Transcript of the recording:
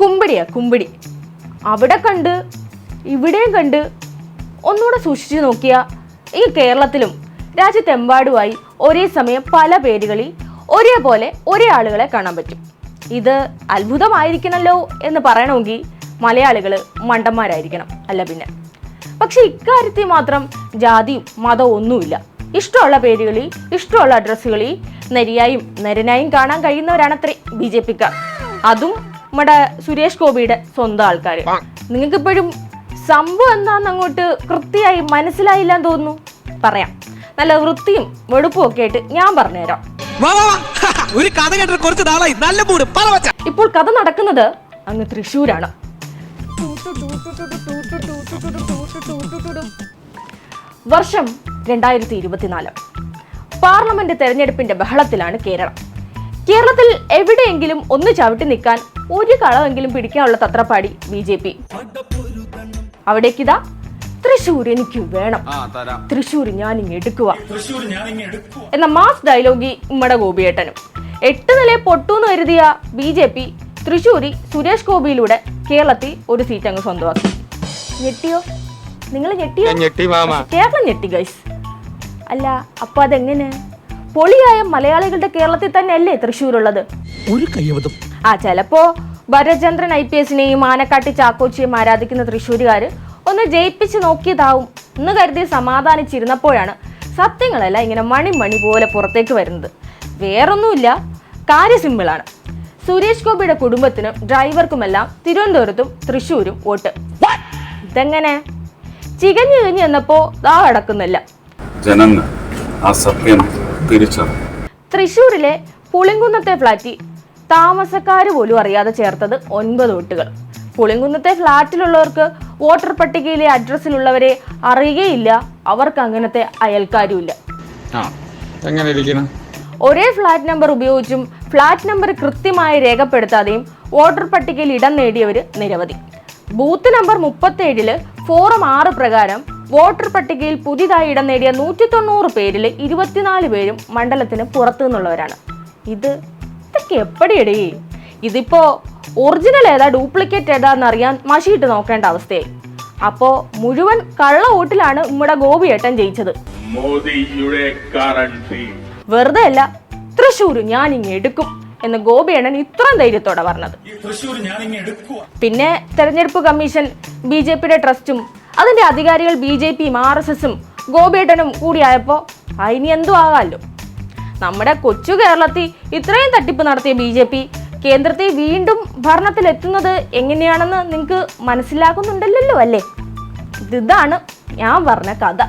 കുമ്പിടിയാ കുമ്പിടി. അവിടെ കണ്ട് ഇവിടെയും കണ്ട് ഒന്നുകൂടെ സൂക്ഷിച്ചു നോക്കിയ ഈ കേരളത്തിലും രാജ്യത്തെമ്പാടുമായി ഒരേ സമയം പല പേരുകളിൽ ഒരേപോലെ ഒരേ ആളുകളെ കാണാൻ പറ്റും. ഇത് അത്ഭുതമായിരിക്കണമല്ലോ എന്ന് പറയണമെങ്കിൽ മലയാളികൾ മണ്ടന്മാരായിരിക്കണം, അല്ല പിന്നെ. പക്ഷെ ഇക്കാര്യത്തിൽ മാത്രം ജാതിയും മതവും ഒന്നുമില്ല. ഇഷ്ടമുള്ള പേരുകളിൽ ഇഷ്ടമുള്ള അഡ്രസ്സുകളിൽ നരിയായും നരനായും കാണാൻ കഴിയുന്നവരാണത്രേ BJP-ക്കാർ. അതും നമ്മുടെ സുരേഷ് ഗോപിയുടെ സ്വന്തം ആൾക്കാർ. നിങ്ങൾക്കിപ്പോഴും സംഭവം എന്താണെന്ന് അങ്ങോട്ട് കൃത്യമായി മനസ്സിലായില്ലാന്ന് തോന്നുന്നു. പറയാം, നല്ല വൃത്തിയും വെടുപ്പും ഒക്കെ ആയിട്ട് ഞാൻ പറഞ്ഞുതരാം. ഇപ്പോൾ കഥ നടക്കുന്നത് അങ്ങ് തൃശ്ശൂരാണ്. വർഷം 2024. പാർലമെന്റ് തെരഞ്ഞെടുപ്പിന്റെ ബഹളത്തിലാണ് കേരളം. കേരളത്തിൽ എവിടെയെങ്കിലും ഒന്ന് ചവിട്ടി നിൽക്കാൻ ഒരു കളമെങ്കിലും പിടിക്കാനുള്ള തത്രപ്പാടി BJP. അവിടേക്കിതാ തൃശ്ശൂർ എനിക്ക് വേണം, തൃശ്ശൂർ ഞാനിങ് എടുക്കുക എന്ന മാസ് ഡയലോഗി ഉമ്മടെ ഗോപിയേട്ടനും. 8 നില പൊട്ടൂന്ന് കരുതിയ BJP തൃശ്ശൂരി സുരേഷ് ഗോപിയിലൂടെ കേരളത്തിൽ ഒരു സീറ്റ് അങ്ങ് സ്വന്തമാക്കി. ഞെട്ടിയോ? നിങ്ങൾ ഞെട്ടിയോ? കേരളം ഞെട്ടി ഗൈസ്. അല്ല, അപ്പൊ അതെങ്ങനെ? പൊളിയായ മലയാളികളുടെ കേരളത്തിൽ തന്നെ അല്ലേ തൃശ്ശൂരുള്ളത്? ചിലപ്പോ ഭരചന്ദ്രൻ IPS-നെയും ആനക്കാട്ടി ചാക്കോച്ചിയും ആരാധിക്കുന്ന തൃശ്ശൂരുകാര് ഒന്ന് ജയിപ്പിച്ച് നോക്കിയതാവും എന്ന് കരുതി സമാധാനിച്ചിരുന്നപ്പോഴാണ് സത്യങ്ങളെല്ലാം ഇങ്ങനെ മണി പോലെ പുറത്തേക്ക് വരുന്നത്. വേറൊന്നുമില്ല, കാര്യം സിമ്പിളാണ്. സുരേഷ് ഗോപിയുടെ കുടുംബത്തിനും ഡ്രൈവർക്കുമെല്ലാം തിരുവനന്തപുരത്തും തൃശ്ശൂരും വോട്ട്. ഇതെങ്ങനെ? ചികഞ്ഞു എന്നപ്പോ ദാ അടക്കുന്നില്ല. ജനങ്ങൾ ആ സത്യം തിരിച്ചറിഞ്ഞു. തൃശ്ശൂരിലെ പുളിങ്കുന്നത്തെ ഫ്ലാറ്റിൽ താമസക്കാര് പോലും അറിയാതെ ചേർത്തത് 9 വോട്ടുകൾ. പുളിങ്കുന്നത്തെ ഫ്ലാറ്റിലുള്ളവർക്ക് വോട്ടർ പട്ടികയിലെ അഡ്രസ്സിലുള്ളവരെ അറിയുകയില്ല, അവർക്ക് അങ്ങനത്തെ അയൽക്കാരുമില്ല. ഒരേ ഫ്ലാറ്റ് നമ്പർ ഉപയോഗിച്ചും ഫ്ലാറ്റ് നമ്പർ കൃത്യമായി രേഖപ്പെടുത്താതെയും വോട്ടർ പട്ടികയിൽ ഇടം നേടിയവര് നിരവധി. ബൂത്ത് നമ്പർ 37 ഫോറം 6 പ്രകാരം വോട്ടർ പട്ടികയിൽ പുതിയതായി ഇടം നേടിയ 190 പേരിൽ 24 പേരും മണ്ഡലത്തിന് പുറത്തു നിന്നുള്ളവരാണ്. ഇതൊക്കെ എപ്പടിയടേ? ഇതിപ്പോ ഒറിജിനൽ ഏതാ ഡ്യൂപ്ലിക്കേറ്റ് ഏതാന്ന് അറിയാൻ മഷിയിട്ട് നോക്കേണ്ട അവസ്ഥയായി. അപ്പോ മുഴുവൻ കള്ള വോട്ടിലാണ് നമ്മുടെ ഗോപിയേട്ടൻ ജയിച്ചത്. വെറുതെ അല്ല, തൃശ്ശൂർ ഞാൻ ഇങ്ങ് എടുക്കും എന്ന് ഗോപിയേട്ടൻ ഇത്രയും ധൈര്യത്തോടെ പറഞ്ഞത്. പിന്നെ തെരഞ്ഞെടുപ്പ് കമ്മീഷൻ, BJP-യുടെ ട്രസ്റ്റും അതിന്റെ അധികാരികൾ BJP-യും RSS-ഉം ഗോപിയേട്ടനും കൂടിയായപ്പോ അതിനി എന്തു ആകാമല്ലോ. നമ്മുടെ കൊച്ചു കേരളത്തിൽ ഇത്രയും തട്ടിപ്പ് നടത്തിയ BJP കേന്ദ്രത്തിൽ വീണ്ടും ഭരണത്തിലെത്തുന്നത് എങ്ങനെയാണെന്ന് നിങ്ങൾക്ക് മനസ്സിലാക്കുന്നുണ്ടല്ലോ അല്ലേ? ഇതാണ് ഞാൻ പറഞ്ഞ കഥ.